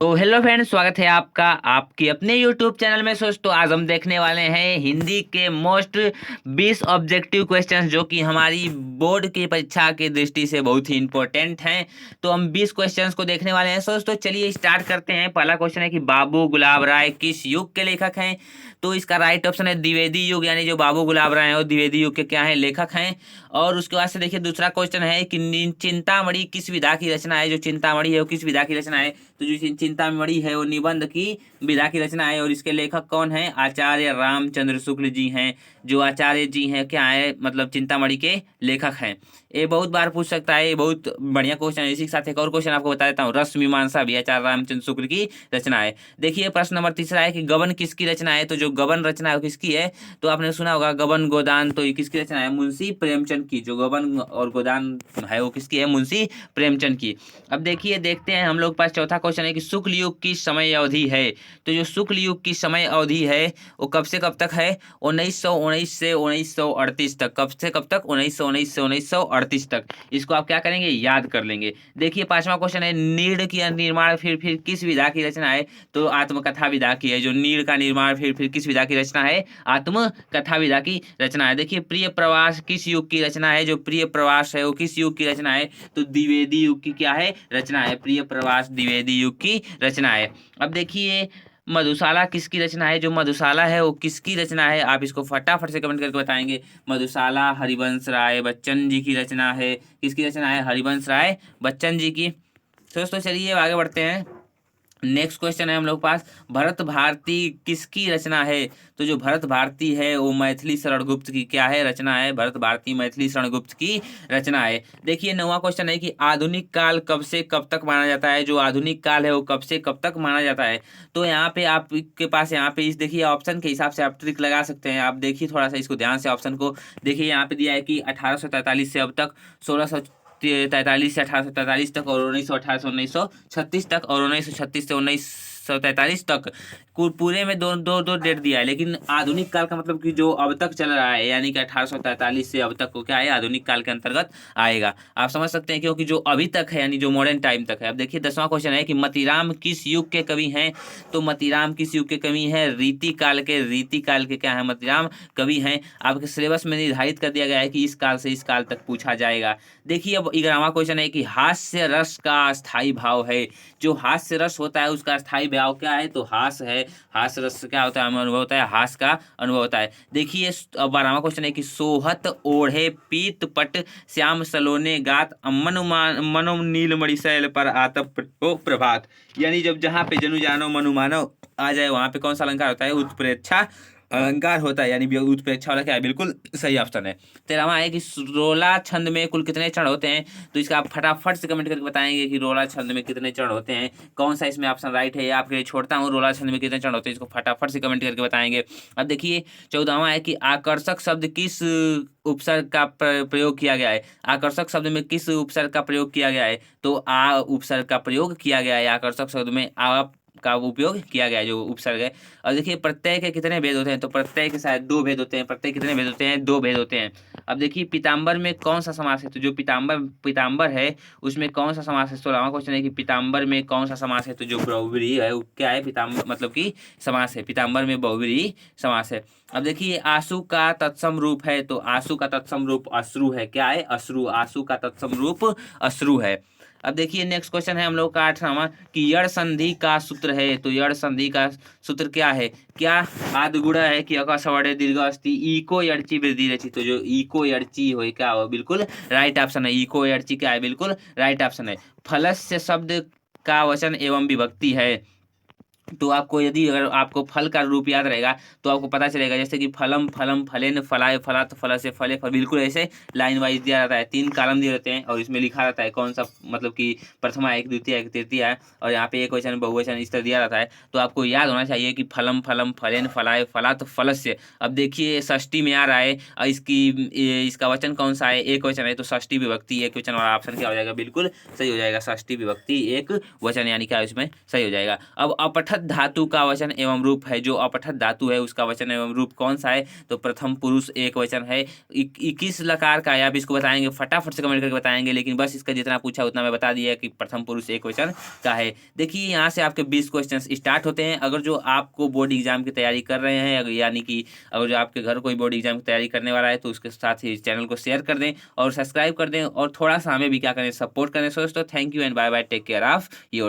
तो hello friends, स्वागत है आपका आपके अपने यूट्यूब चैनल में। तो आज हम देखने वाले हैं हिंदी के मोस्ट 20 ऑब्जेक्टिव क्वेश्चंस जो कि हमारी बोर्ड की परीक्षा की दृष्टि से बहुत ही इंपॉर्टेंट हैं। तो हम 20 क्वेश्चंस को देखने वाले हैं तो चलिए स्टार्ट करते हैं। पहला क्वेश्चन है कि बाबू गुलाब राय किस युग के लेखक हैं। तो इसका राइट ऑप्शन है द्विवेदी युग, यानी जो बाबू गुलाब राय हैं वो द्विवेदी युग के क्या है, लेखक हैं। और उसके बाद से देखिए दूसरा क्वेश्चन है कि चिंतामणि किस विधा की रचना है। जो चिंतामणि है वो किस विधा की रचना है। तो जो चिंतामणि है वो निबंध की विधा की रचना है और इसके लेखक कौन है, आचार्य रामचंद्र शुक्ल जी हैं। जो आचार्य जी हैं क्या है, मतलब चिंतामणि के लेखक हैं। ये बहुत बार पूछ सकता है, ये बहुत बढ़िया क्वेश्चन है। इसी के साथ एक और क्वेश्चन आपको बता देता हूँ, रस मीमांसा भी आचार्य रामचंद्र शुक्ल की रचना है। देखिए प्रश्न नंबर तीसरा है कि गबन किसकी रचना है। तो जो गबन रचना है वो किसकी है। तो आपने सुना होगा गबन गोदान, तो ये किसकी रचना है, मुंशी प्रेमचंद की। जो गबन और गोदान है वो किसकी है, मुंशी प्रेमचंद की। अब देखिए देखते हैं हम लोग पास चौथा क्वेश्चन है कि शुक्ल युग की समय अवधि है। तो जो शुक्ल युग की समय अवधि है वो कब से कब तक है, 1919 से 1938 तक। कब से कब तक, 1919 से 1938 तक। इसको आप क्या करेंगे, याद कर लेंगे। देखिए पांचवा क्वेश्चन है नीड़ की निर्माण फिर किस विधा की रचना है। तो आत्मकथा विधा की है। जो नीड़ का निर्माण फिर किस विधा की रचना है, आत्मकथा विधा की रचना है। देखिए प्रिय प्रवास किस युग की रचना है। जो प्रिय प्रवास है वो किस युग की रचना है। तो द्विवेदी युग की क्या है, रचना है। प्रिय प्रवास द्विवेदी युग की रचना है। अब देखिए मधुशाला किसकी रचना है। जो मधुशाला है वो किसकी रचना है, आप इसको फटाफट से कमेंट करके बताएंगे। मधुशाला हरिवंश राय बच्चन जी की रचना है। किसकी रचना है, हरिवंश राय बच्चन जी की। दोस्तों चलिए आगे बढ़ते हैं। नेक्स्ट क्वेश्चन है हम लोग पास, भरत भारती किसकी रचना है। तो जो भरत भारती है वो मैथिली शरण गुप्त की क्या है, रचना है। भरत भारती मैथिली शरण गुप्त की रचना है। देखिए नौवां क्वेश्चन है कि आधुनिक काल कब से कब तक माना जाता है। जो आधुनिक काल है वो कब से कब तक माना जाता है। तो यहाँ पे आपके पास यहाँ पे इस देखिए ऑप्शन के हिसाब से आप ट्रिक लगा सकते हैं। आप देखिए थोड़ा सा इसको ध्यान से ऑप्शन को देखिए। यहाँ पे दिया है कि 1843 से अब तक 1643 से 1843 तक, और 1918 से 1936 तक, और 1936 से 1943 तक। पूरे में दो दो दो डेट दिया है, लेकिन आधुनिक काल का मतलब कि जो अब तक चल रहा है, यानी कि 1843 से अब तक को क्या है, आधुनिक काल के अंतर्गत आएगा। आप समझ सकते हैं क्योंकि जो अभी तक है यानी जो मॉडर्न टाइम तक है। अब देखिए 10वां क्वेश्चन है कि मतीराम किस युग के कवि हैं। तो मतीराम किस युग के कवि हैं, रीति काल के। रीति काल के क्या है, मतीराम कवि हैं। आपके सिलेबस में निर्धारित कर दिया गया है कि इस काल से इस काल तक पूछा जाएगा। देखिए अब 11वां क्वेश्चन है कि हास्य रस का स्थायी भाव है। जो हास्य रस होता है उसका स्थायी भाव क्या है, तो हास है। हास्य रस से क्या होता है, अनुभव होता है, हास का अनुभव होता है। देखिए अब 12वां क्वेश्चन है कि सोहत ओढ़े पीत पट श्याम सलोने गात मनो नील मणिशैल पर आतप प्रभात। यानी जब जहाँ पे जनु जानो मनु मानो आ जाए वहां पे कौन सा अलंकार होता है, उत्प्रेक्षा अलंकार होता है। यानी उत्प्रेक्षा वाला क्या है, बिल्कुल सही ऑप्शन है। 13वां है कि रोला छंद में कुल कितने चरण होते हैं। तो इसका आप फटाफट से कमेंट करके बताएंगे कि रोला छंद में कितने चरण होते हैं। कौन सा इसमें ऑप्शन राइट है, आपके लिए छोड़ता हूँ। रोला छंद में कितने चरण होते हैं इसको फटाफट से कमेंट करके बताएंगे। अब देखिए 14वां है कि आकर्षक शब्द किस उपसर्ग का प्रयोग किया गया है। आकर्षक शब्द में किस उपसर्ग का प्रयोग किया गया है। तो आ उपसर्ग का प्रयोग किया गया है। आकर्षक शब्द में आ का उपयोग किया गया है, जो उपसर्ग है। और देखिए प्रत्यय के कितने भेद होते हैं। तो प्रत्यय के शायद दो भेद होते हैं। प्रत्यय कितने भेद होते हैं, दो भेद होते हैं। अब देखिए पीताम्बर में कौन सा समास है। तो जो पीताम्बर पीताम्बर है उसमें कौन सा समास है। 16वां क्वेश्चन है कि पीताम्बर में कौन सा समास है। तो जो बहुव्रीहि है वो क्या है, पीताम्बर मतलब कि समास है। पीताम्बर में बहुव्रीहि समास है। अब देखिए आंसू का तत्सम रूप है। तो आंसू का तत्सम रूप अश्रु है। क्या है, अश्रु। आंसू का तत्सम रूप अश्रु है। अब देखिए नेक्स्ट क्वेश्चन है हम लोग का 18वां कि यड़ संधि का सूत्र है। तो यड़ संधि का सूत्र क्या है, क्या आद गुणा है कि अकस्वड़े दीर्घ अस्ति इको यड़ची वृद्धि रची। तो जो इको यड़ची हो क्या हो, बिल्कुल राइट ऑप्शन है। इको यड़ची क्या है, बिल्कुल राइट ऑप्शन है। फलस्य शब्द का वचन एवं विभक्ति है। तो आपको यदि अगर आपको फल का रूप याद रहेगा तो आपको पता चलेगा, जैसे कि फलम फलम फलेन फलाए फलात फल से फले फल, बिल्कुल ऐसे लाइन वाइज दिया रहता है। 3 कॉलम दिए रहते हैं और इसमें लिखा रहता है कौन सा, मतलब कि प्रथमा एक, द्वितीय एक, तृतीय है। और यहाँ पे एक वचन बहुवचन इस तरह दिया रहता है। तो आपको याद होना चाहिए कि फलम फलम फलेन फलाए फलात फलस्य। अब देखिए षष्ठी में आ रहा है और इसका वचन कौन सा है, एक वचन है। तो षष्ठी विभक्ति एक वचन वाला ऑप्शन क्या हो जाएगा, बिल्कुल सही हो जाएगा। षष्ठी विभक्ति एक वचन यानी क्या इसमें सही हो जाएगा। अब अपठत धातु का वचन एवं रूप है। जो अपठत धातु है उसका वचन एवं रूप कौन सा है? तो प्रथम पुरुष एक वचन है। 21 लकार का है, आप इसको बताएंगे फटाफट से कमेंट करके बताएंगे, लेकिन बस इसका जितना पूछा उतना मैं बता दिया कि प्रथम पुरुष एक वचन का है। देखिए यहाँ से आपके 20 क्वेश्चन स्टार्ट होते हैं। अगर जो आपको बोर्ड एग्जाम की तैयारी कर रहे हैं, यानी कि अगर जो आपके घर कोई बोर्ड एग्जाम की तैयारी करने वाला है, तो उसके साथ ही चैनल को शेयर कर दें और सब्सक्राइब कर दें, और थोड़ा सा हमें भी क्या करें, सपोर्ट करें। दोस्तों thank you and bye bye, take care of your